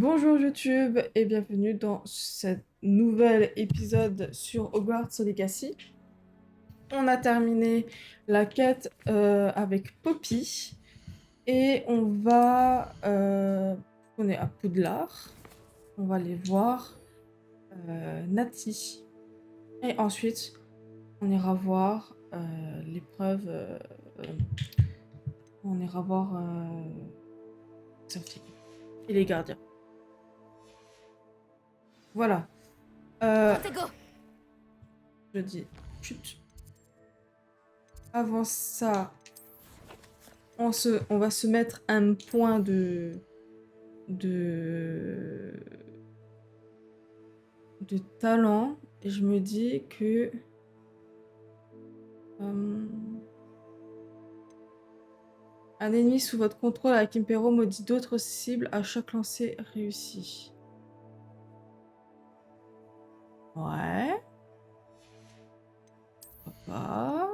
Bonjour YouTube et bienvenue dans ce nouvel épisode sur Hogwarts Legacy. On a terminé la quête avec Poppy et on est à Poudlard, on va aller voir Natty et ensuite on ira voir l'épreuve, on ira voir Sophie et les gardiens. Voilà. Protego. Je dis chut. Avant ça, on va se mettre un point de, de talent. Et je me dis que... un ennemi sous votre contrôle avec Impero maudit d'autres cibles à chaque lancer réussi. Ouais. Pourquoi pas.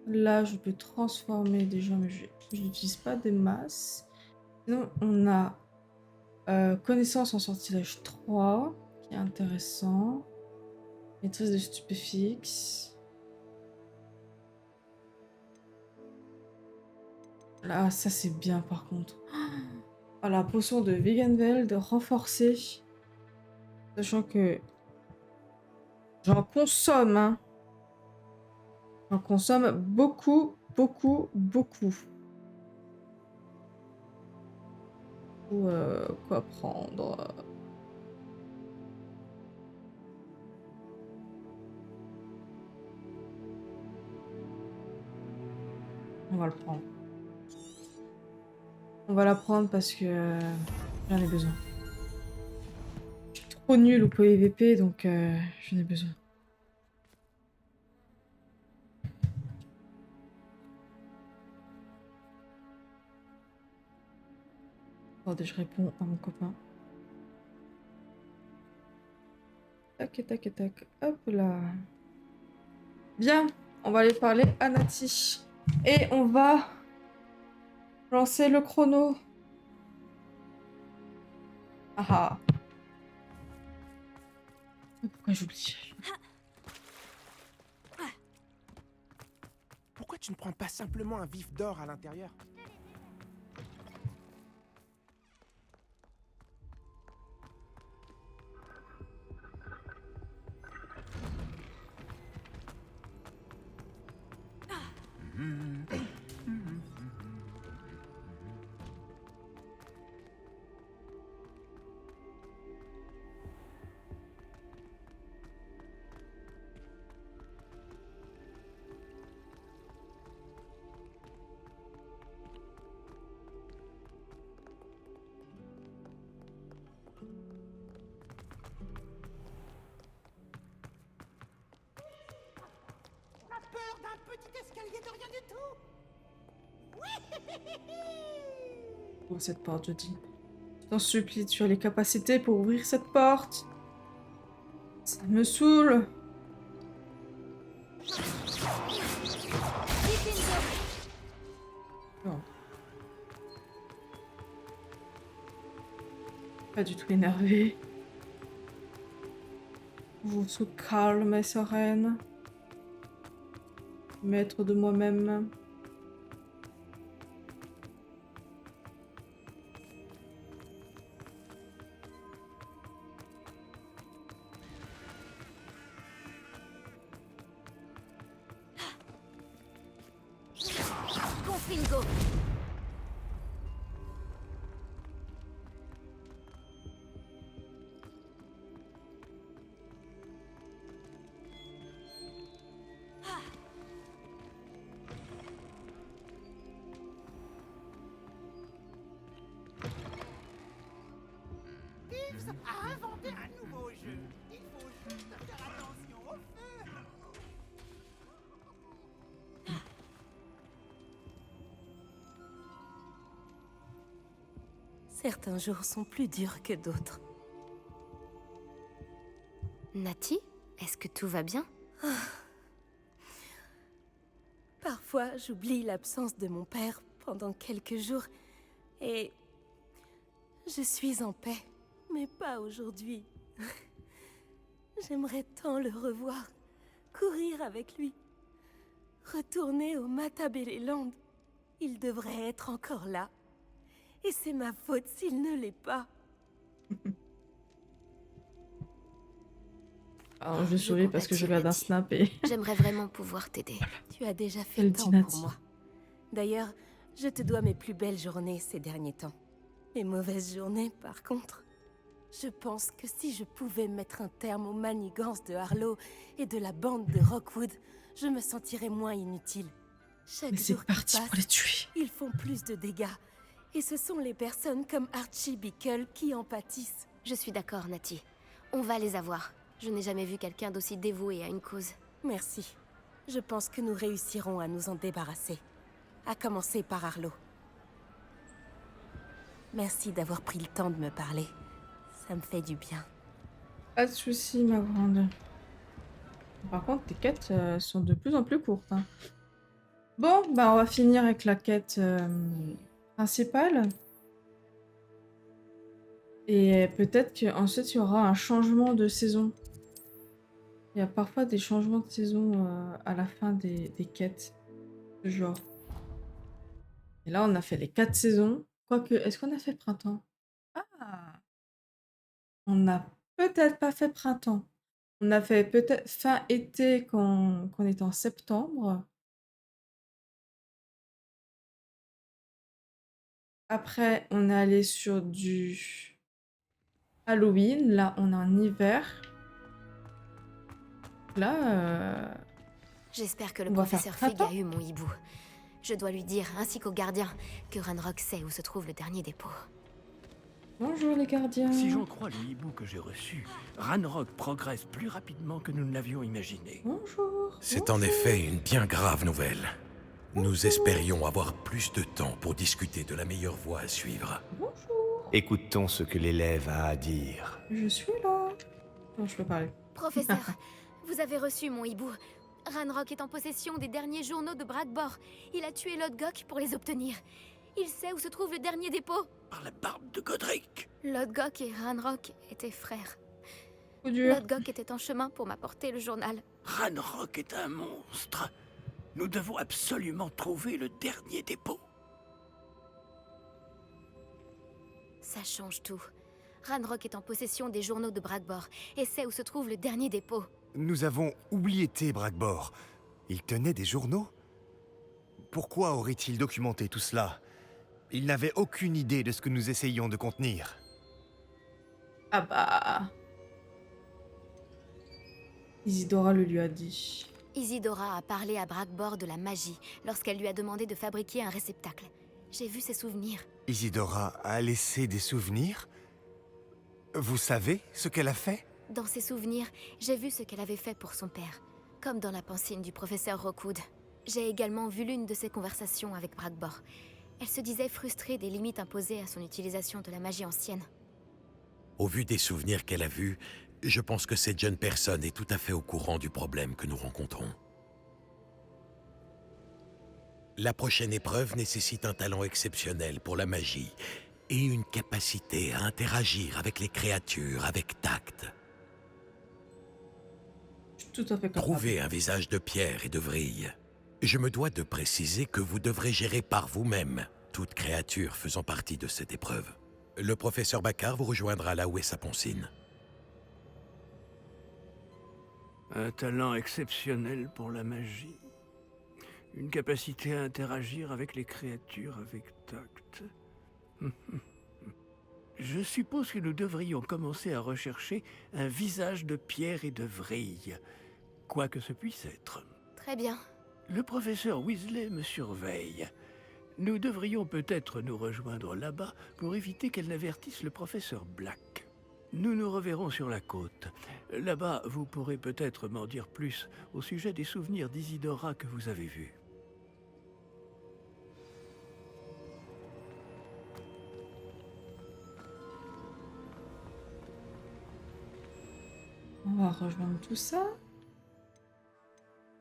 Là, je peux transformer des gens, mais je n'utilise pas des masses. Sinon, on a connaissance en sortilège 3, qui est intéressant. Maîtrise de stupéfixe. Là, ça c'est bien par contre. Oh, la potion de Veganveld renforcée. Sachant que j'en consomme, hein. J'en consomme beaucoup, beaucoup, beaucoup. Ou quoi prendre? On va le prendre. On va la prendre parce que j'en ai besoin. Je suis trop nulle au PVP, donc j'en ai besoin. Attendez, je réponds à mon copain. Tac, tac, tac. Hop là. Bien, on va aller parler à Natty. Et on va lancer le chrono. Ah ah. Pourquoi j'oublie? Pourquoi tu ne prends pas simplement un vif d'or à l'intérieur? T'as peur d'un petit escalier de rien du tout? Ouvre cette porte, je dis. Je t'en supplie, tu as les capacités pour ouvrir cette porte. Ça me saoule. Non. Pas du tout énervé. Je suis calme et sereine. Maître de moi-même. Confringo. Gibbs a inventé un nouveau jeu. Il faut juste faire attention au feu. Certains jours sont plus durs que d'autres. Natty, est-ce que tout va bien? Parfois, j'oublie l'absence de mon père pendant quelques jours et je suis en paix, mais pas aujourd'hui. J'aimerais tant le revoir, courir avec lui, retourner au Matabeleland. Il devrait être encore là. Et c'est ma faute s'il ne l'est pas. Alors, je Je souris parce que je compatis, regarde un Nati. snap et... J'aimerais vraiment pouvoir t'aider. Tu as déjà fait Elle tant dit pour Nati. moi. D'ailleurs, je te dois mes plus belles journées ces derniers temps. Les mauvaises journées, par contre. Je pense que si je pouvais mettre un terme aux manigances de Harlow et de la bande de Rockwood, je me sentirais moins inutile. Chaque Mais c'est jour qui parti passe, pour les tuer. ils font plus de dégâts. Et ce sont les personnes comme Archie Bickle qui en pâtissent. Je suis d'accord, Nati. On va les avoir. Je n'ai jamais vu quelqu'un d'aussi dévoué à une cause. Merci. Je pense que nous réussirons à nous en débarrasser. À commencer par Harlow. Merci d'avoir pris le temps de me parler. Ça me fait du bien. Pas de soucis, ma grande. Par contre, tes quêtes sont de plus en plus courtes. Hein. Bon, bah on va finir avec la quête principale. Et peut-être qu'ensuite il y aura un changement de saison. Il y a parfois des changements de saison à la fin des quêtes. De genre. Et là, on a fait les 4 saisons. Quoique, est-ce qu'on a fait printemps? Ah! On n'a peut-être pas fait printemps. On a fait peut-être fin été quand on était en septembre. Après, on est allé sur du Halloween. Là, on est en hiver. Là, J'espère que le on va faire professeur Fig printemps. a eu mon hibou. Je dois lui dire, ainsi qu'au gardien, que Ranrock sait où se trouve le dernier dépôt. Bonjour les gardiens. Si j'en crois le hibou que j'ai reçu, Ranrock progresse plus rapidement que nous ne l'avions imaginé. Bonjour. C'est en effet une bien grave nouvelle. Nous espérions avoir plus de temps pour discuter de la meilleure voie à suivre. Bonjour. Écoutons ce que l'élève a à dire. Je suis là. Non, je peux parler. Professeur, vous avez reçu mon hibou. Ranrock est en possession des derniers journaux de Brackbor. Il a tué Lodgok pour les obtenir. Il sait où se trouve le dernier dépôt. Par la barbe de Godric. Lodgok et Ranrock étaient frères. Coup dur. Lodgok était en chemin pour m'apporter le journal. Ranrock est un monstre. Nous devons absolument trouver le dernier dépôt. Ça change tout. Ranrock est en possession des journaux de Brackbor et sait où se trouve le dernier dépôt. Nous avons oublié Brackbor. Il tenait des journaux? Pourquoi aurait-il documenté tout cela? Il n'avait aucune idée de ce que nous essayions de contenir. Ah bah. Isidora le lui a dit. Isidora a parlé à Brackbor de la magie lorsqu'elle lui a demandé de fabriquer un réceptacle. J'ai vu ses souvenirs. Isidora a laissé des souvenirs? Vous savez ce qu'elle a fait? Dans ses souvenirs, j'ai vu ce qu'elle avait fait pour son père, comme dans la pensine du professeur Rockwood. J'ai également vu l'une de ses conversations avec Brackbor. Elle se disait frustrée des limites imposées à son utilisation de la magie ancienne. Au vu des souvenirs qu'elle a vus, je pense que cette jeune personne est tout à fait au courant du problème que nous rencontrons. La prochaine épreuve nécessite un talent exceptionnel pour la magie et une capacité à interagir avec les créatures avec tact. Je suis tout à fait capable. Trouvez un visage de pierre et de vrille. Je me dois de préciser que vous devrez gérer par vous-même toute créature faisant partie de cette épreuve. Le professeur Baccar vous rejoindra là où est sa poncine. Un talent exceptionnel pour la magie. Une capacité à interagir avec les créatures avec tact. Je suppose que nous devrions commencer à rechercher un visage de pierre et de vrille, quoi que ce puisse être. Très bien. Le professeur Weasley me surveille. Nous devrions peut-être nous rejoindre là-bas pour éviter qu'elle n'avertisse le professeur Black. Nous nous reverrons sur la côte. Là-bas, vous pourrez peut-être m'en dire plus au sujet des souvenirs d'Isidora que vous avez vus. On va rejoindre tout ça.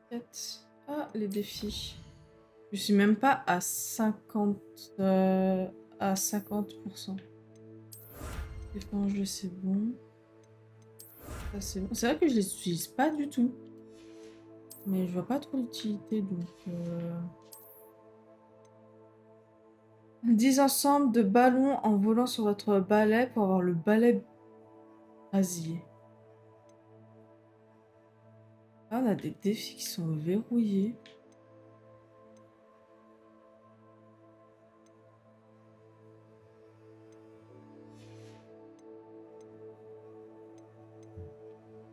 Peut-être. Ah, les défis. Je suis même pas à 50%. Éponge, c'est bon. Ça, c'est bon. C'est vrai que je les utilise pas du tout. Mais je vois pas trop l'utilité, donc... 10 ensembles de ballons en volant sur votre balai pour avoir le balai brasier. Ah, on a des défis qui sont verrouillés.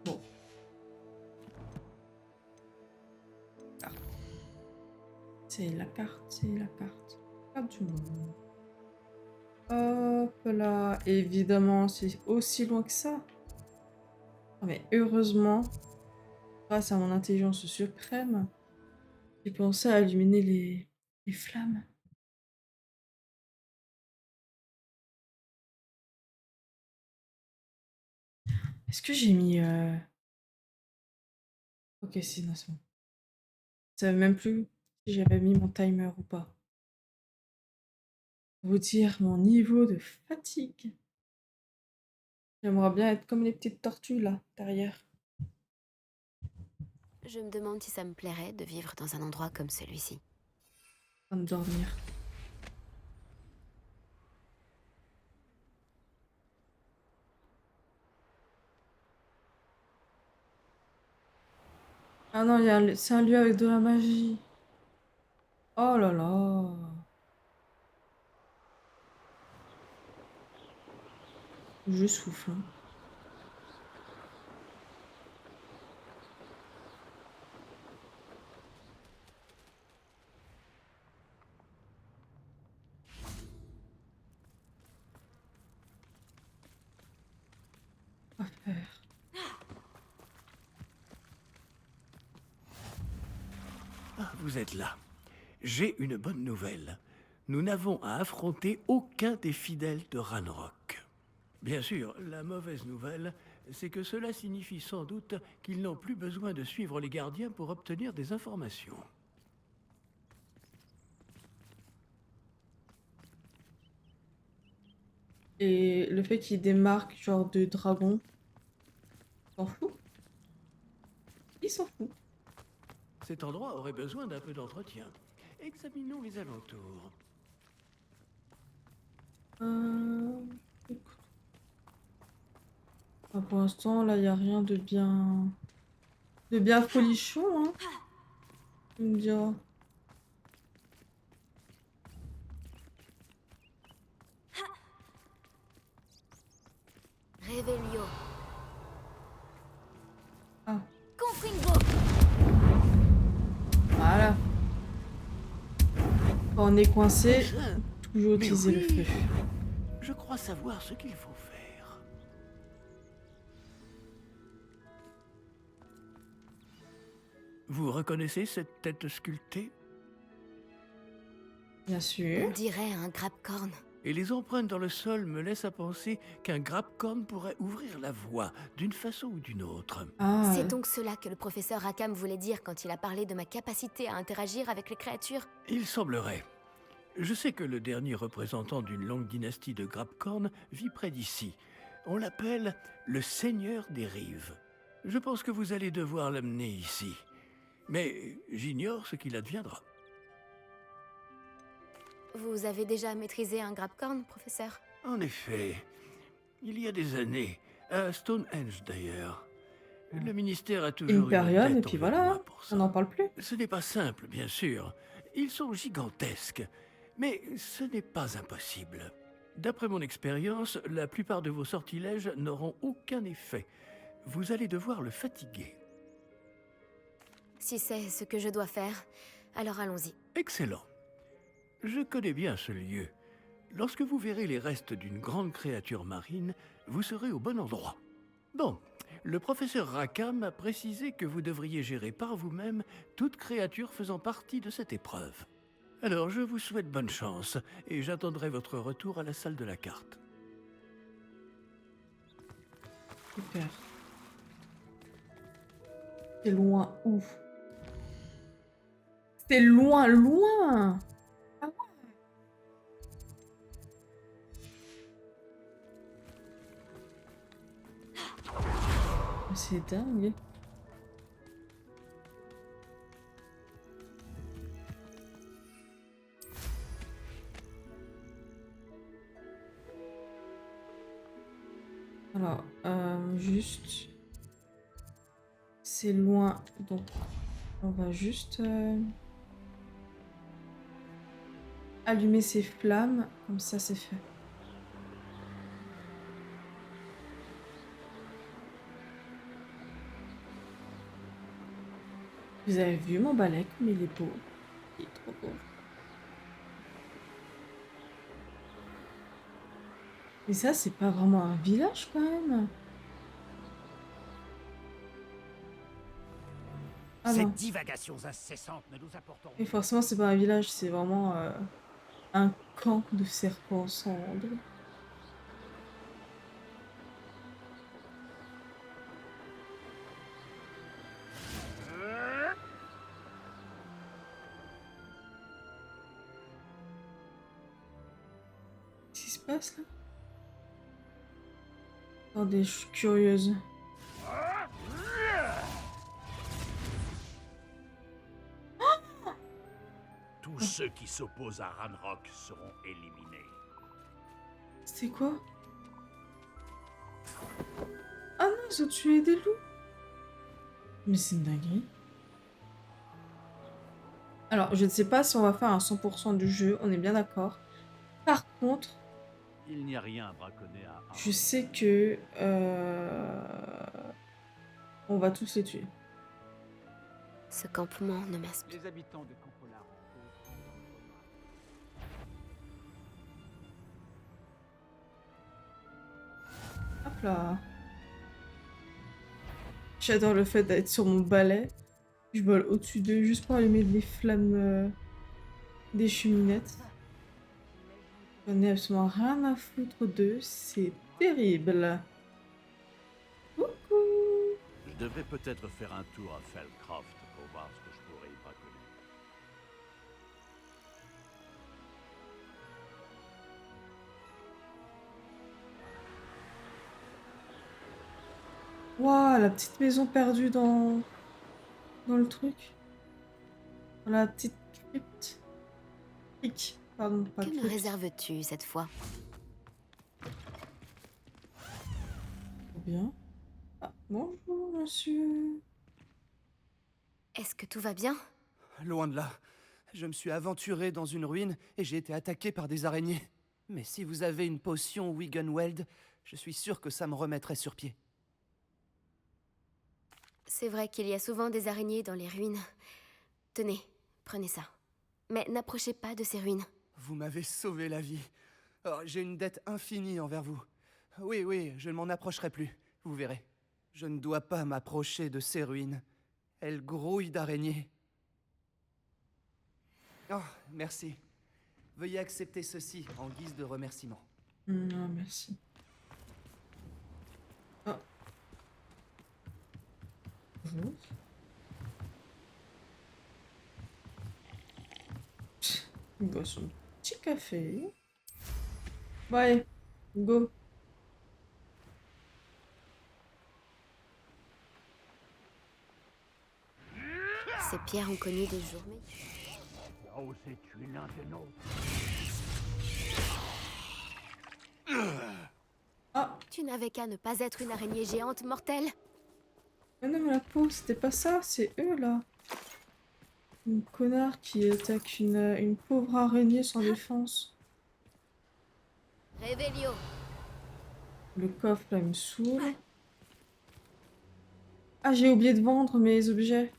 Bon. Ah. C'est la carte, c'est la carte. Carte du monde. Hop là. Évidemment, c'est aussi loin que ça. Oh, mais heureusement, grâce à mon intelligence suprême, j'ai pensé à illuminer les flammes. Est-ce que j'ai mis... Ok, c'est non, c'est bon. Je savais même plus si j'avais mis mon timer ou pas. Vous dire mon niveau de fatigue. J'aimerais bien être comme les petites tortues là, derrière. Je me demande si ça me plairait de vivre dans un endroit comme celui-ci. En train de dormir. Ah non, c'est un lieu avec de la magie. Oh là là. Je souffle. Hein. Quoi faire? Ah, vous êtes là. J'ai une bonne nouvelle. Nous n'avons à affronter aucun des fidèles de Ranrock. Bien sûr, la mauvaise nouvelle, c'est que cela signifie sans doute qu'ils n'ont plus besoin de suivre les gardiens pour obtenir des informations. Et le fait qu'il y ait des marques genre de dragon, s'en fout? Il s'en fout. Cet endroit aurait besoin d'un peu d'entretien. Examinons les alentours. Écoute. Ah, pour l'instant, là, il n'y a rien de bien... De bien folichon, hein. Tu me diras. Revelio. Ah, Confringo. voilà. Quand on est coincé, Ça, toujours mais utiliser le oui, feu. je crois savoir ce qu'il faut faire. Vous reconnaissez cette tête sculptée? Bien On sûr. dirait un grabcorn. Et les empreintes dans le sol me laissent à penser qu'un grabcorn pourrait ouvrir la voie, d'une façon ou d'une autre. Ah, C'est donc cela que le professeur Rackham voulait dire quand il a parlé de ma capacité à interagir avec les créatures. Il semblerait. Je sais que le dernier représentant d'une longue dynastie de grabcorn vit près d'ici. On l'appelle le Seigneur des Rives. Je pense que vous allez devoir l'amener ici. Mais j'ignore ce qu'il adviendra. Vous avez déjà maîtrisé un grabcorn, professeur? En effet, il y a des années, à Stonehenge d'ailleurs. Le ministère a toujours une eu période, une et tête puis envers voilà. moi pour ça. On n'en parle plus. Ce n'est pas simple, bien sûr. Ils sont gigantesques. Mais ce n'est pas impossible. D'après mon expérience, la plupart de vos sortilèges n'auront aucun effet. Vous allez devoir le fatiguer. Si c'est ce que je dois faire, alors allons-y. Excellent. Je connais bien ce lieu. Lorsque vous verrez les restes d'une grande créature marine, vous serez au bon endroit. Bon, le professeur Rackham a précisé que vous devriez gérer par vous-même toute créature faisant partie de cette épreuve. Alors, je vous souhaite bonne chance, et j'attendrai votre retour à la salle de la carte. Super. C'est loin, où? C'est loin, loin. Ah ouais. C'est dingue. Alors, juste... C'est loin, donc on va juste allumer ces flammes, comme ça c'est fait. Vous avez vu mon balai comme il est beau. Il est trop beau. Mais ça, c'est pas vraiment un village quand même. Ah Ces non. divagations incessantes ne nous apporteront. Et forcément, c'est pas un village, c'est vraiment un camp de serpents cendres. Qu'est-ce qui se passe là? Attendez, je suis curieuse. Tous ceux qui s'opposent à Ranrock seront éliminés. C'était quoi? Ah non, ils ont tué des loups. Mais c'est une dinguerie. Alors, je ne sais pas si on va faire un 100% du jeu, on est bien d'accord. Par contre, Il n'y a rien à braconner à Ranrock. je sais que... on va tous les tuer. Ce campement ne m'inspire. Les habitants de Campolar. Hop là. J'adore le fait d'être sur mon balai. Je vole au-dessus d'eux juste pour allumer les flammes des cheminettes. J'en ai absolument rien à foutre d'eux. C'est terrible. Coucou. Je devrais peut-être faire un tour à Felcroft pour voir ce que je pourrais y braconner. Waouh, la petite maison perdue dans le truc. Dans la petite crypte. Crique. Pardon, pas Que me crypte. réserves-tu cette fois? Trop bien. Ah, bonjour, monsieur. Est-ce que tout va bien? Loin de là. Je me suis aventuré dans une ruine et j'ai été attaqué par des araignées. Mais si vous avez une potion Wiggenweld, je suis sûr que ça me remettrait sur pied. C'est vrai qu'il y a souvent des araignées dans les ruines. Tenez, prenez ça. Mais n'approchez pas de ces ruines. Vous m'avez sauvé la vie. Oh, j'ai une dette infinie envers vous. Oui, oui, je ne m'en approcherai plus. Vous verrez. Je ne dois pas m'approcher de ces ruines. Elles grouillent d'araignées. Oh, merci. Veuillez accepter ceci en guise de remerciement. Non, merci. Oh. Bonjour. Il boit son petit café. Ouais, go. Ces pierres ont connu des journées. Là où c'est tué l'un des nôtres. Ah, Tu n'avais qu'à ne pas être une araignée géante mortelle. mais non, mais la peau, c'était pas ça, c'est eux là. Un connard qui attaque une pauvre araignée sans défense. Révélio. Le coffre là, il me saoule. Ah, j'ai oublié de vendre mes objets.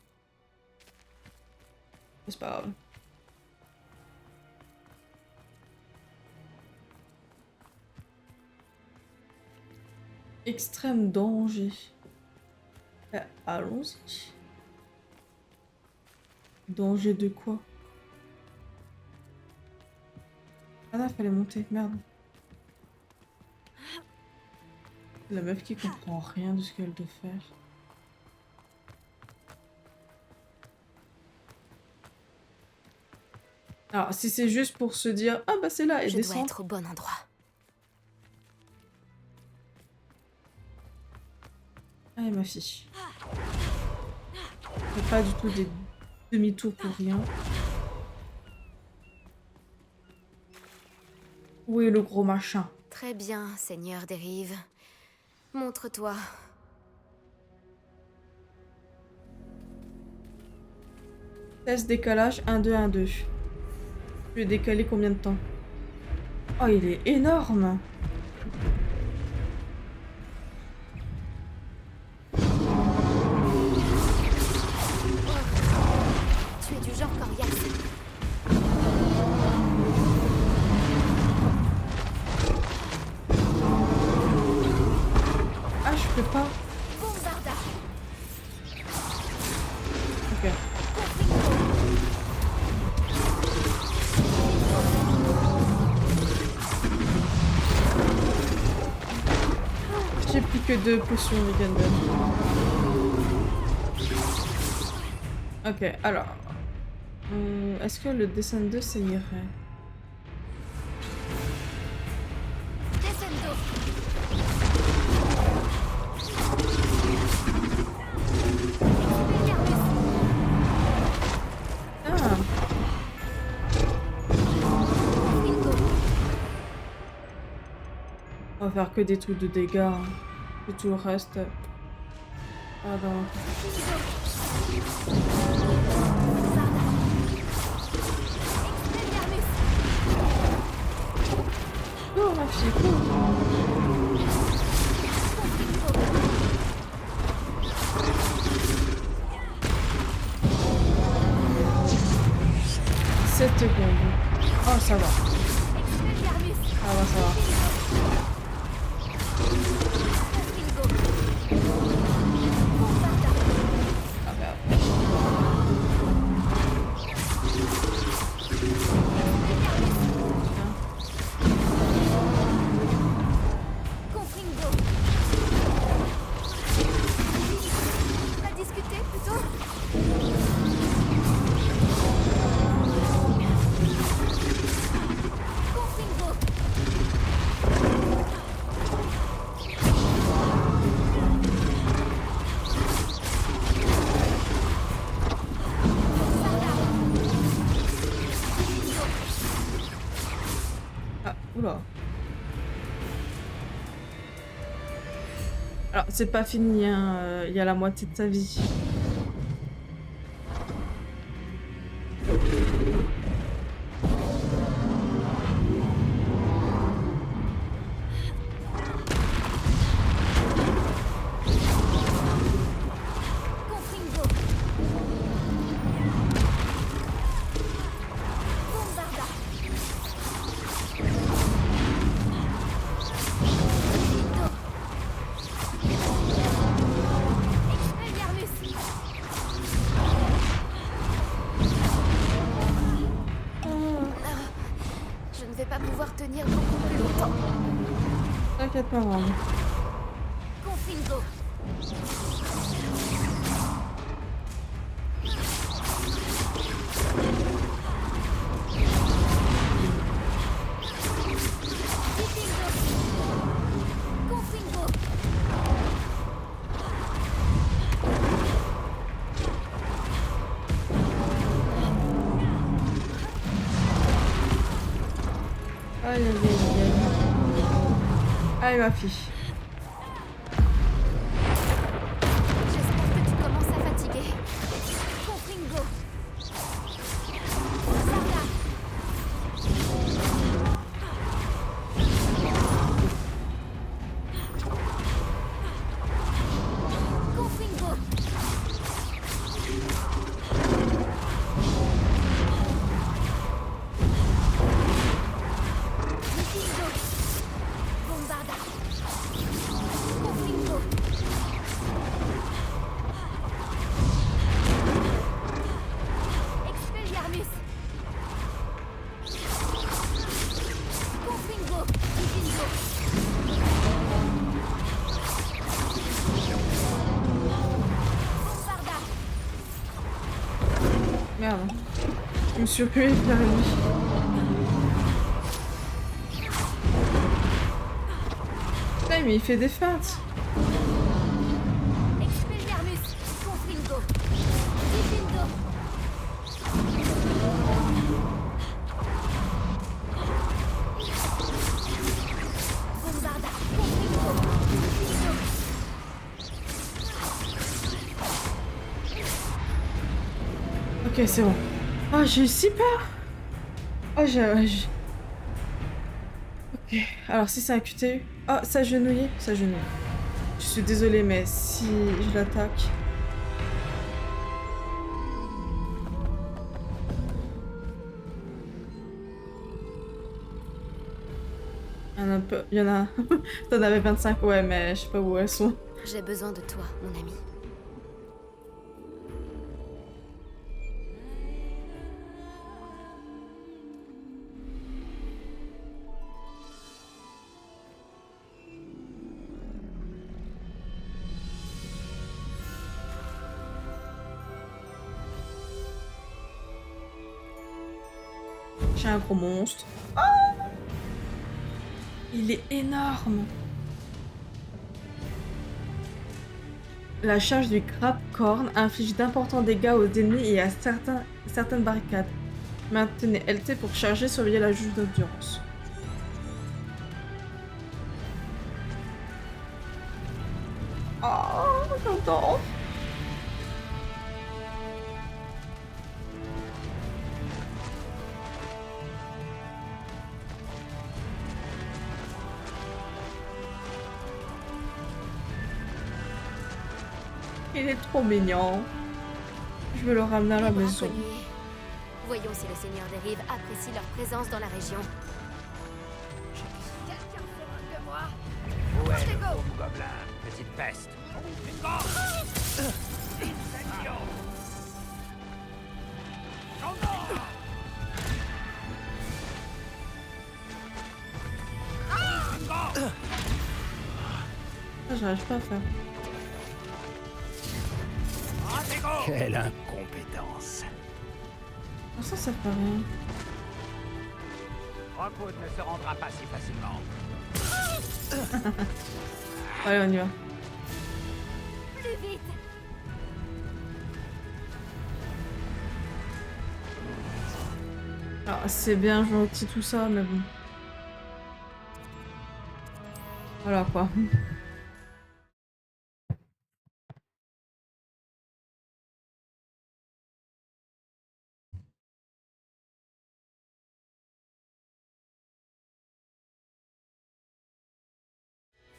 C'est pas grave. Extrême danger. Allons-y. Danger de quoi? Ah là, fallait monter, merde. La meuf qui comprend rien de ce qu'elle doit faire. Alors, si c'est juste pour se dire, ah bah c'est là, et Je dois descendre. être au bon endroit. Allez, ma fille. Fais pas du tout des demi-tours pour rien. Où est le gros machin? Très bien, Seigneur des Rives. Montre-toi. Test décalage 1, 2, 1, 2. Je vais décaler combien de temps? Oh, il est énorme! Tu es du genre coriace. Ah, je peux pas. Bombarda. Ok. J'ai plus que 2 potions Viganden. Ok, alors. Est-ce que le descend 2 ça irait? Descendo. Ah! On va faire que des trucs de dégâts. Hein. Et tout le reste. Ah non. Oh ma fille, cours. 7 secondes. Oh, ça va. Ça va, ça va. Ah merde. À discuter plutôt. Confringo. Ah, oula. Alors, c'est pas fini, hein. Il y a la moitié de sa vie. Confringo. Bombarda. Expelliarmus. Je ne vais pas pouvoir tenir beaucoup plus longtemps. T'inquiète pas, maman. Confringo. Confringo. Aïe, aïe, aïe, aïe. Aïe, ma fille. J'espère que tu commences à fatiguer. Confringo. Bombarda. Confringo. Confringo. Bombarda. Confringo. Expelliarmus. Confringo. Divingo. Bombarda. Merde. Je me suis reculée vers lui. Putain, mais il fait des feintes. Ok, c'est bon. Oh, j'ai eu si peur. Oh, Ok, alors si c'est un QTU... Oh, s'agenouiller, s'agenouiller. Je suis désolée, mais si je l'attaque... Il y en a un peu... Il y en a... T'en avais 25, ouais, mais je sais pas où elles sont. J'ai besoin de toi, mon ami. J'ai un gros monstre. Oh, il est énorme. La charge du Crabcorn inflige d'importants dégâts aux ennemis et à certaines barricades. Maintenez LT pour charger, surveiller la jauge d'endurance. Oh, j'entends. Il est trop mignon. Je veux le ramener à la maison. Voyons si le Seigneur des Rives apprécie leur présence dans la région. Quelqu'un fera de moi. Où est le pauvre gobelin, petite peste? Ah, j'arrive pas à faire. Quelle incompétence! Ah, ça sert pas à rien. Rockwood ne se rendra pas si facilement. Allez, on y va. Plus vite! Ah, c'est bien gentil tout ça, mais bon. Voilà quoi.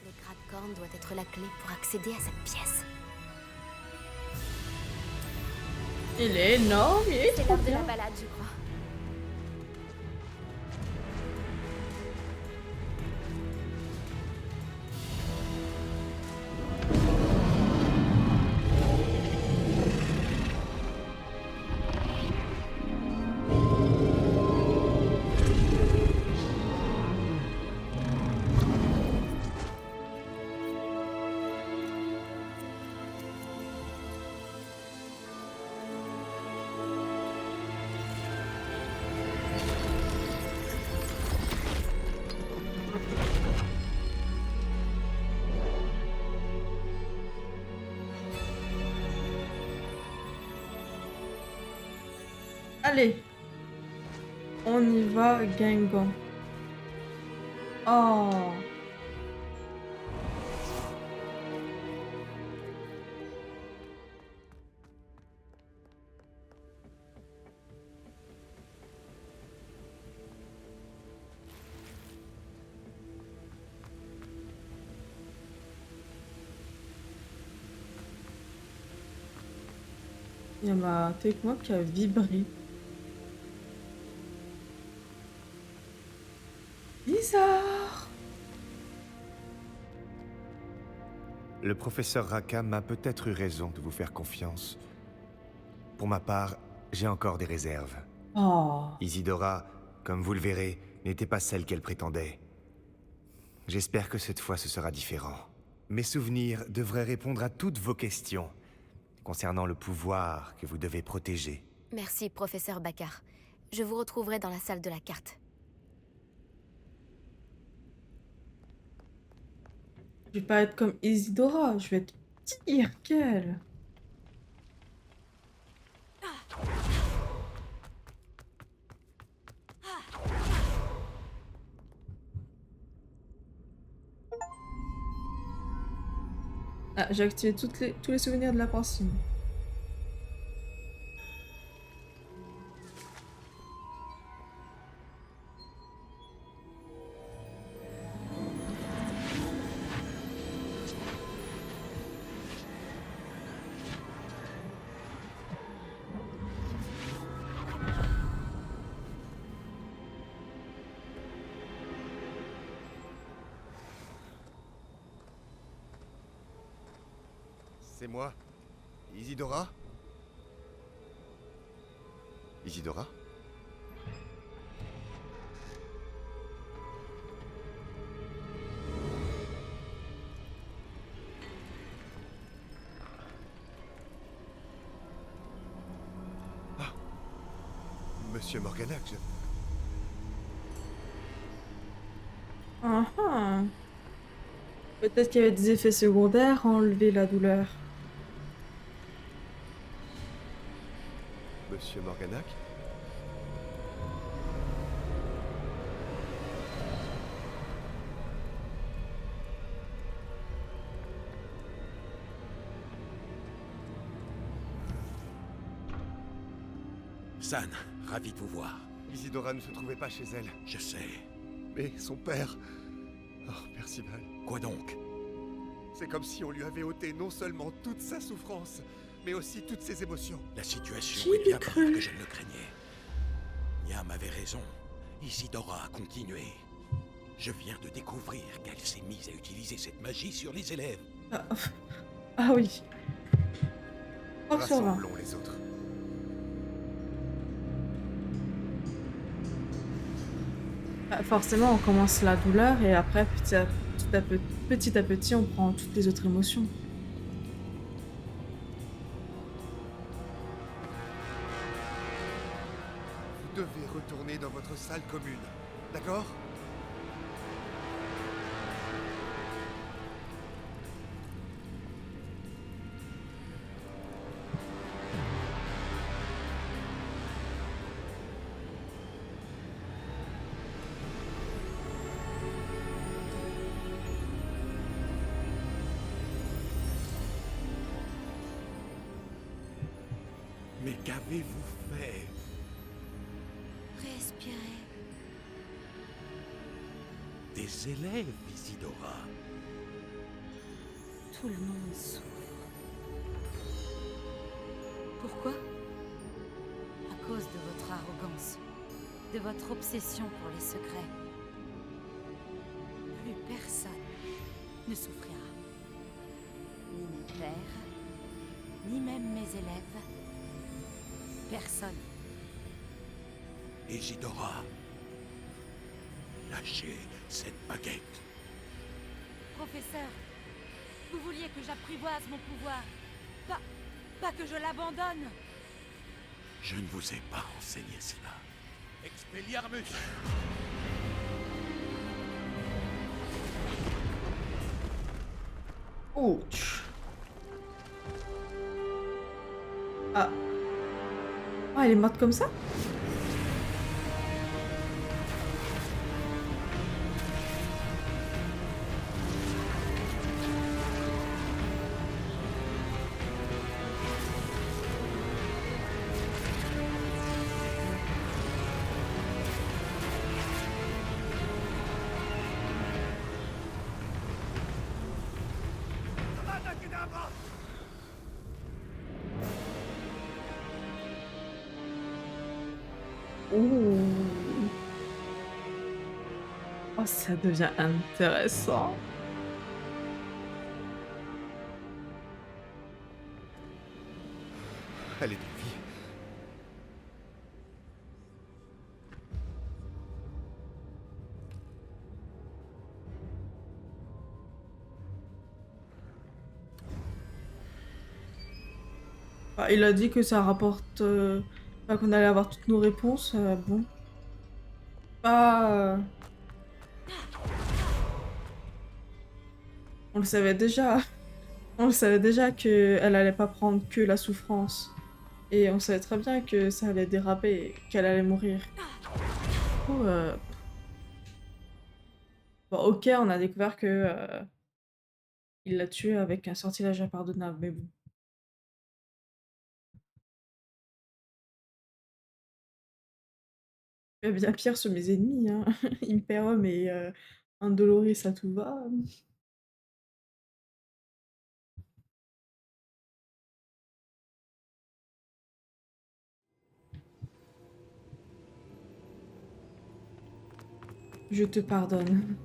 Le Crabcorn doit être la clé pour accéder à cette pièce. Il est énorme, il est C'est trop l'heure de la bien. balade, je crois. Allez. On y va, Guingamp. Oh. Il y a ma télécommande qui a vibré. Bizarre. Le professeur Rackham a peut-être eu raison de vous faire confiance. Pour ma part, j'ai encore des réserves. Oh. Isidora, comme vous le verrez, n'était pas celle qu'elle prétendait. J'espère que cette fois ce sera différent. Mes souvenirs devraient répondre à toutes vos questions concernant le pouvoir que vous devez protéger. Merci, professeur Baccar. Je vous retrouverai dans la salle de la carte. Je vais pas être comme Isidora, je vais être pire qu'elle. Ah, j'ai activé tous les souvenirs de la pensée. C'est moi. Isidora? Isidora? Ah. Monsieur Morganac, Ah ah. Peut-être qu'il y avait des effets secondaires à enlever la douleur. Monsieur Morganac? San, ravi de vous voir. Isidora ne se trouvait pas chez elle. Je sais. Mais son père... Oh, Percival. Quoi donc? C'est comme si on lui avait ôté non seulement toute sa souffrance, mais aussi toutes ses émotions. La situation Qui est bien l'eût pire cru? que je ne le craignais. Niam avait raison. Isidora a continué. Je viens de découvrir qu'elle s'est mise à utiliser cette magie sur les élèves. Ah, ah oui. 3 sur 20. Rassemblons les autres. Ah, forcément, on commence la douleur et après, petit à petit, on prend toutes les autres émotions. Vous devez retourner dans votre salle commune. D'accord? Mais qu'avez-vous fait? Respirez. Des élèves, Isidora. Tout le monde souffre. Pourquoi? À cause de votre arrogance, de votre obsession pour les secrets. Plus personne ne souffrira. Ni mes pères, ni même mes élèves. Personne. Isidora. Lâchez cette baguette. Professeur, vous vouliez que j'apprivoise mon pouvoir. Pas que je l'abandonne. Je ne vous ai pas enseigné cela. Expelliarmus! Ouch. Ah. Ah, elle est morte comme ça? Ouh. Oh, ça devient intéressant. Elle est en vie. Ah, il a dit que ça rapporte... enfin, qu'on allait avoir toutes nos réponses. Bon. Pas... On le savait déjà. On le savait déjà qu'elle allait pas prendre que la souffrance. Et on savait très bien que ça allait déraper et qu'elle allait mourir. Du coup, bon, ok, on a découvert que il l'a tuée avec un sortilège impardonnable, mais bon. Il y a bien pire sur mes ennemis, hein. Imperium et Indoloris, ça tout va. Je te pardonne.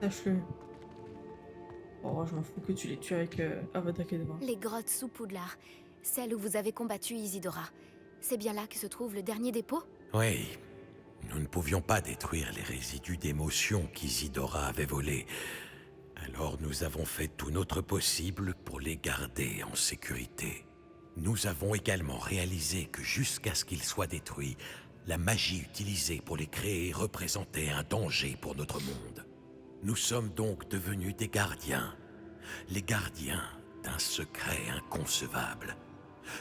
Sache-le. Oh, je m'en fous que tu les tues avec Avada Kedavra. Les grottes sous Poudlard, celles où vous avez combattu Isidora. C'est bien là que se trouve le dernier dépôt? Oui, nous ne pouvions pas détruire les résidus d'émotions qu'Isidora avait volés. Alors nous avons fait tout notre possible pour les garder en sécurité. Nous avons également réalisé que jusqu'à ce qu'ils soient détruits, la magie utilisée pour les créer représentait un danger pour notre monde. Nous sommes donc devenus des gardiens. Les gardiens d'un secret inconcevable.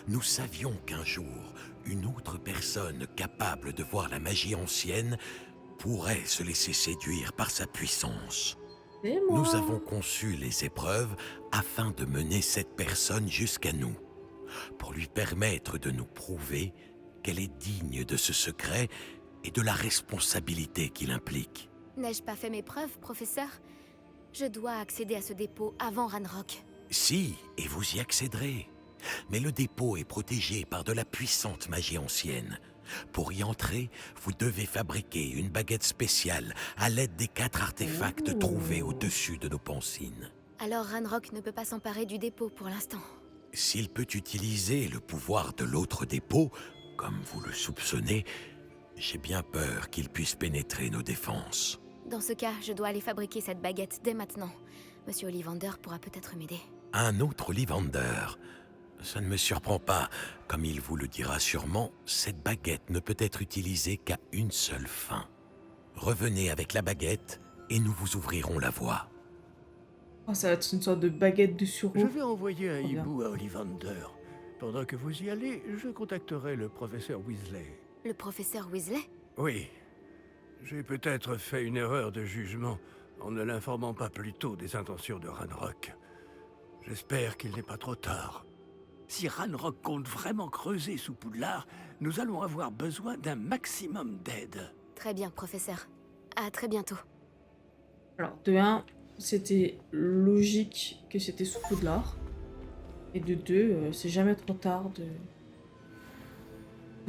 Nous savions qu'un jour, une autre personne capable de voir la magie ancienne pourrait se laisser séduire par sa puissance. C'est moi. Nous avons conçu les épreuves afin de mener cette personne jusqu'à nous, pour lui permettre de nous prouver qu'elle est digne de ce secret et de la responsabilité qu'il implique. N'ai-je pas fait mes preuves, professeur? Je dois accéder à ce dépôt avant Ranrock. Si, et vous y accéderez. Mais le dépôt est protégé par de la puissante magie ancienne. Pour y entrer, vous devez fabriquer une baguette spéciale à l'aide des 4 artefacts trouvés au-dessus de nos pancines. Alors Ranrock ne peut pas s'emparer du dépôt pour l'instant. S'il peut utiliser le pouvoir de l'autre dépôt, comme vous le soupçonnez, j'ai bien peur qu'il puisse pénétrer nos défenses. Dans ce cas, je dois aller fabriquer cette baguette dès maintenant. Monsieur Ollivander pourra peut-être m'aider. Un autre Ollivander. Ça ne me surprend pas. Comme il vous le dira sûrement, cette baguette ne peut être utilisée qu'à une seule fin. Revenez avec la baguette et nous vous ouvrirons la voie. Oh, ça va être une sorte de baguette de Je sureau. vais envoyer un Trop bien. hibou à Ollivander. Pendant que vous y allez, je contacterai le professeur Weasley. Le professeur Weasley? Oui. J'ai peut-être fait une erreur de jugement en ne l'informant pas plus tôt des intentions de Ranrock. J'espère qu'il n'est pas trop tard. Si Ranrock compte vraiment creuser sous Poudlard, nous allons avoir besoin d'un maximum d'aide. Très bien, professeur. À très bientôt. Alors, de 1, c'était logique que c'était sous Poudlard. Et de 2, c'est jamais trop tard de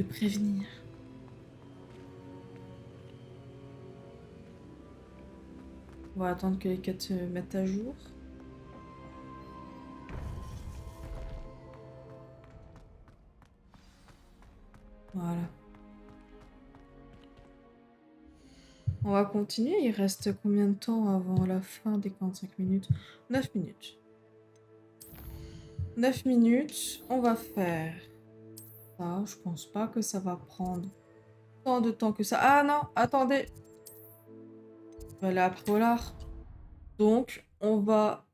prévenir. On va attendre que les quêtes se mettent à jour. Voilà. On va continuer. Il reste combien de temps avant la fin des 45 minutes? 9 minutes. 9 minutes. On va faire ça. Je pense pas que ça va prendre tant de temps que ça. Ah non, attendez. On va aller à Polar. Donc, on va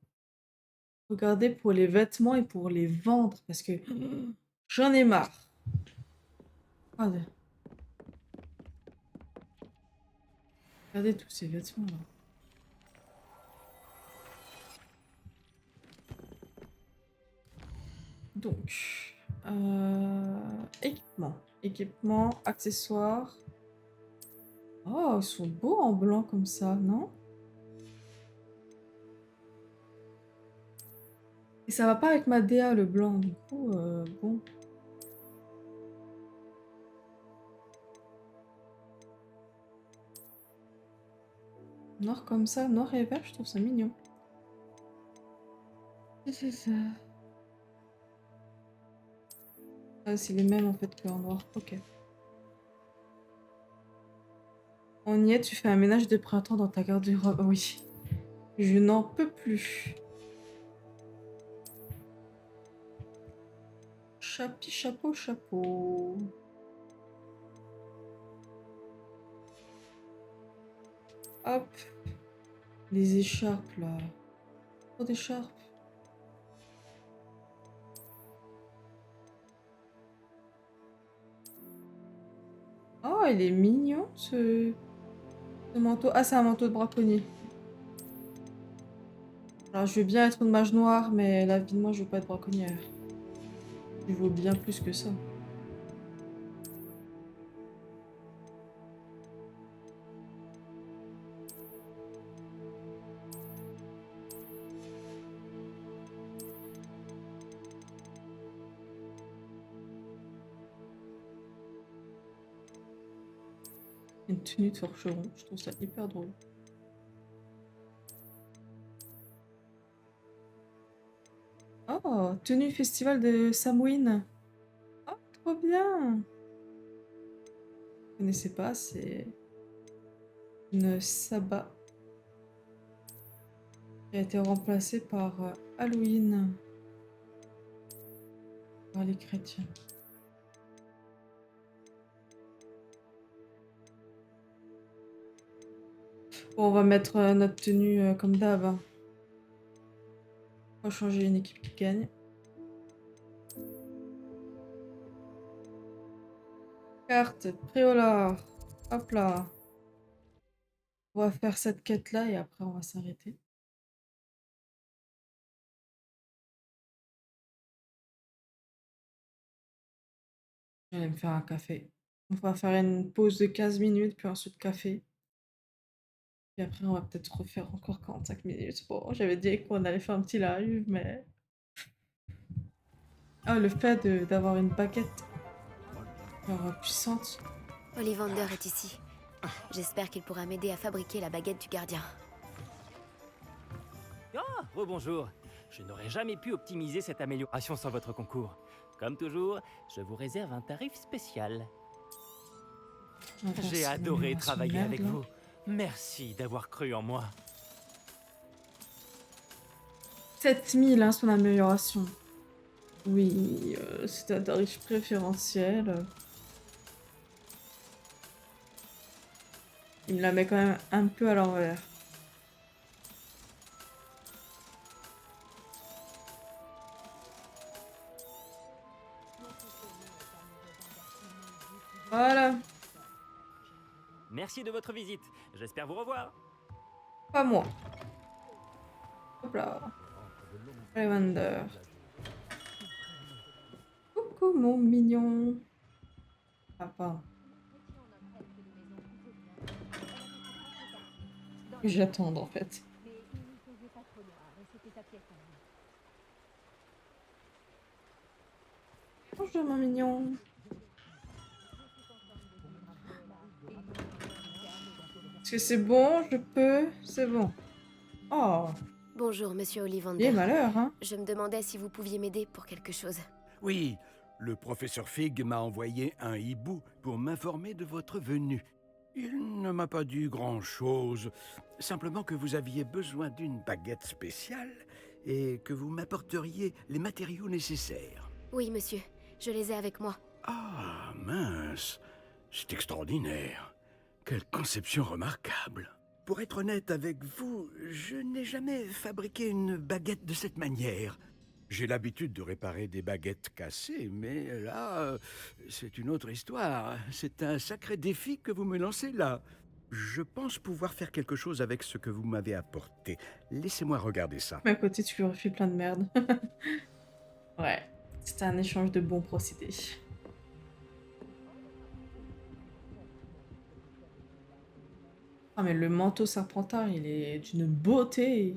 regarder pour les vêtements et pour les vendre parce que j'en ai marre. Regardez. Regardez tous ces vêtements là. Donc, équipement. Équipement, accessoires. Oh, ils sont beaux en blanc comme ça, non? Et ça va pas avec ma DA le blanc, du coup, bon. Noir comme ça, noir et vert, je trouve ça mignon. C'est ça. Ah, c'est les mêmes en fait qu'en noir, ok. On y est, tu fais un ménage de printemps dans ta garde-robe. Oui. Je n'en peux plus. Chapi, chapeau, chapeau. Hop. Les écharpes là. Trop d'écharpes. Oh, il est mignon ce manteau. Ah, c'est un manteau de braconnier. Alors, je veux bien être une mage noire, mais la vie de moi, je veux pas être braconnière. Je vaux bien plus que ça. Une tenue de forgeron, je trouve ça hyper drôle. Oh, tenue festival de Samhain. Oh, trop bien. Je connaissais pas, c'est une Sabbat qui a été remplacée par Halloween par les chrétiens. Bon, on va mettre notre tenue comme d'hab, hein. On va changer une équipe qui gagne. Carte, Préolard. Hop là. On va faire cette quête-là et après on va s'arrêter. Je vais me faire un café. On va faire une pause de 15 minutes, puis ensuite café. Et après, on va peut-être refaire encore 45 minutes. Bon, j'avais dit qu'on allait faire un petit live, mais... Ah, le fait d'avoir une baguette genre, puissante. Ollivander est ici. J'espère qu'il pourra m'aider à fabriquer la baguette du gardien. Ah, rebonjour. Je n'aurais jamais pu optimiser cette amélioration sans votre concours. Comme toujours, je vous réserve un tarif spécial. J'ai adoré travailler avec vous. Merci d'avoir cru en moi. 7000, hein, son amélioration. Oui, c'est un tarif préférentiel. Il me la met quand même un peu à l'envers. Voilà. Merci de votre visite. J'espère vous revoir. Pas moi. Hop là. Ollivander. Coucou mon mignon. Papa. J'attends en fait. Bonjour mon mignon. Est-ce que c'est bon? Je peux? C'est bon. Oh. Bonjour, monsieur Ollivander. Il est malheur, hein? Je me demandais si vous pouviez m'aider pour quelque chose. Oui, le professeur Fig m'a envoyé un hibou pour m'informer de votre venue. Il ne m'a pas dit grand-chose, simplement que vous aviez besoin d'une baguette spéciale et que vous m'apporteriez les matériaux nécessaires. Oui, monsieur. Je les ai avec moi. Ah, mince, c'est extraordinaire. Quelle conception remarquable. Pour être honnête avec vous, je n'ai jamais fabriqué une baguette de cette manière. J'ai l'habitude de réparer des baguettes cassées, mais là, c'est une autre histoire. C'est un sacré défi que vous me lancez là. Je pense pouvoir faire quelque chose avec ce que vous m'avez apporté. Laissez-moi regarder ça. Mais à côté, tu lui refais plein de merde. Ouais, c'était un échange de bons procédés. Ah mais le manteau serpentard, il est d'une beauté.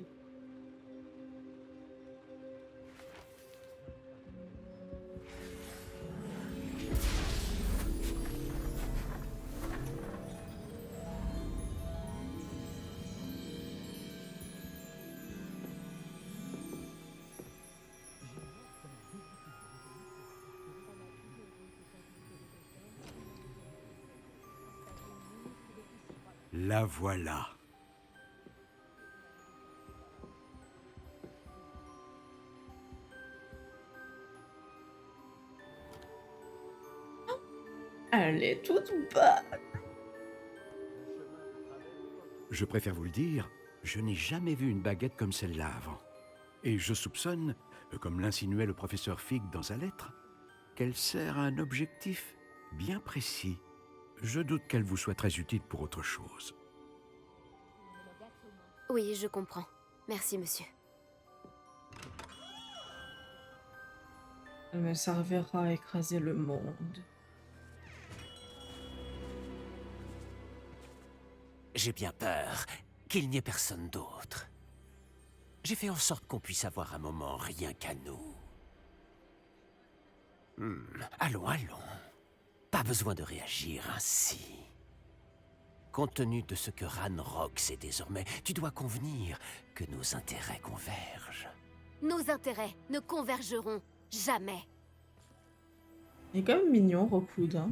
La voilà. Elle est toute bonne. Je préfère vous le dire, je n'ai jamais vu une baguette comme celle-là avant. Et je soupçonne, comme l'insinuait le professeur Fig dans sa lettre, qu'elle sert à un objectif bien précis. Je doute qu'elle vous soit très utile pour autre chose. Oui, je comprends. Merci, monsieur. Elle me servira à écraser le monde. J'ai bien peur qu'il n'y ait personne d'autre. J'ai fait en sorte qu'on puisse avoir un moment rien qu'à nous. Allons, allons. Pas besoin de réagir ainsi. Compte tenu de ce que Ranrock sait désormais, tu dois convenir que nos intérêts convergent. Nos intérêts ne convergeront jamais. Il est quand même mignon, Rockwood. Hein.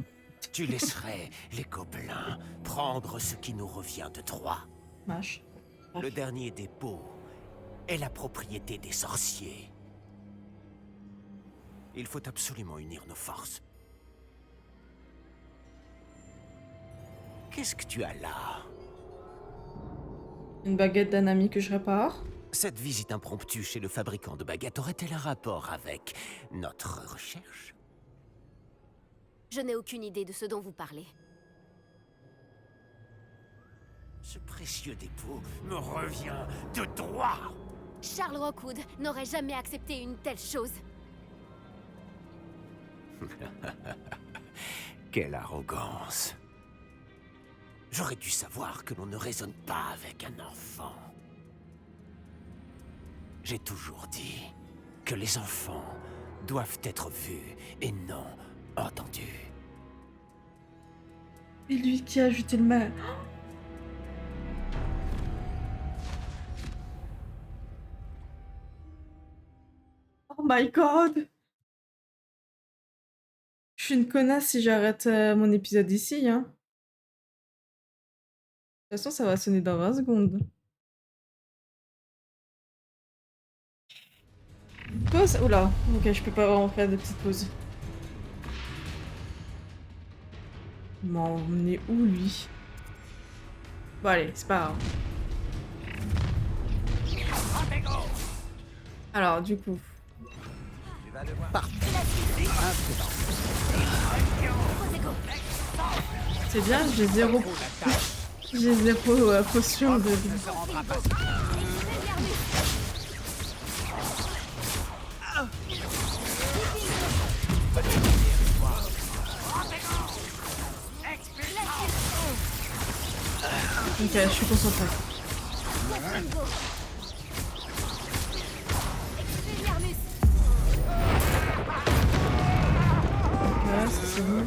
Tu laisserais les gobelins prendre ce qui nous revient de droit. Mâche. Le dernier dépôt est la propriété des sorciers. Il faut absolument unir nos forces. Qu'est-ce que tu as là? Une baguette d'un ami que je répare. Cette visite impromptue chez le fabricant de baguettes aurait-elle un rapport avec notre recherche? Je n'ai aucune idée de ce dont vous parlez. Ce précieux dépôt me revient de droit. Charles Rockwood n'aurait jamais accepté une telle chose. Quelle arrogance. J'aurais dû savoir que l'on ne raisonne pas avec un enfant. J'ai toujours dit que les enfants doivent être vus et non entendus. Et lui qui a ajouté le mal. Oh my god! Je suis une connasse si j'arrête mon épisode ici, hein. De toute façon, ça va sonner dans 20 secondes. Pause? Oula, ok, je peux pas vraiment faire de petites pauses. Il m'a emmené où, lui? Bon, allez, c'est pas grave. Alors, du coup... C'est bien, j'ai zéro... J'ai zéro potion de... Ok, je suis concentrée. Ok, ça c'est bon.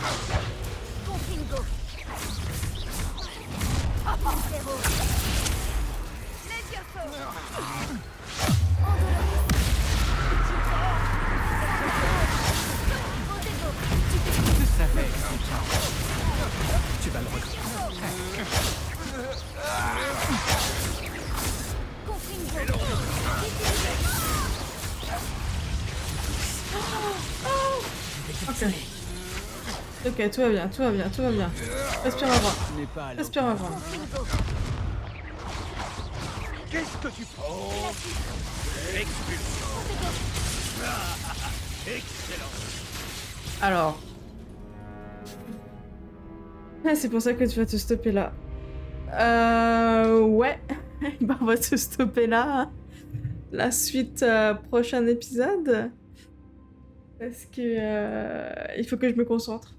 Tu vas le regretter. Ok. Ok, tout va bien, tout va bien, tout va bien. Respire ma voix. Respire ma voix. Qu'est-ce que tu prends? Expulsion. Excellent. Alors. Ah, c'est pour ça que tu vas te stopper là. Ouais. Bah, on va se stopper là. La suite, prochain épisode. Parce que il faut que je me concentre.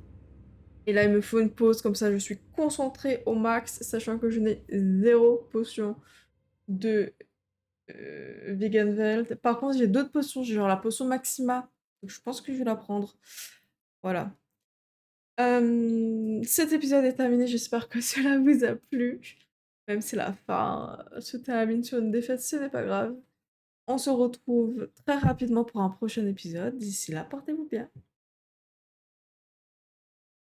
Et là, il me faut une pause, comme ça je suis concentrée au max, sachant que je n'ai zéro potion de Veganveld. Par contre, j'ai d'autres potions, j'ai genre la potion Maxima. Donc je pense que je vais la prendre. Voilà. Cet épisode est terminé, j'espère que cela vous a plu. Même si la fin se termine sur une défaite, ce n'est pas grave. On se retrouve très rapidement pour un prochain épisode. D'ici là, portez-vous bien.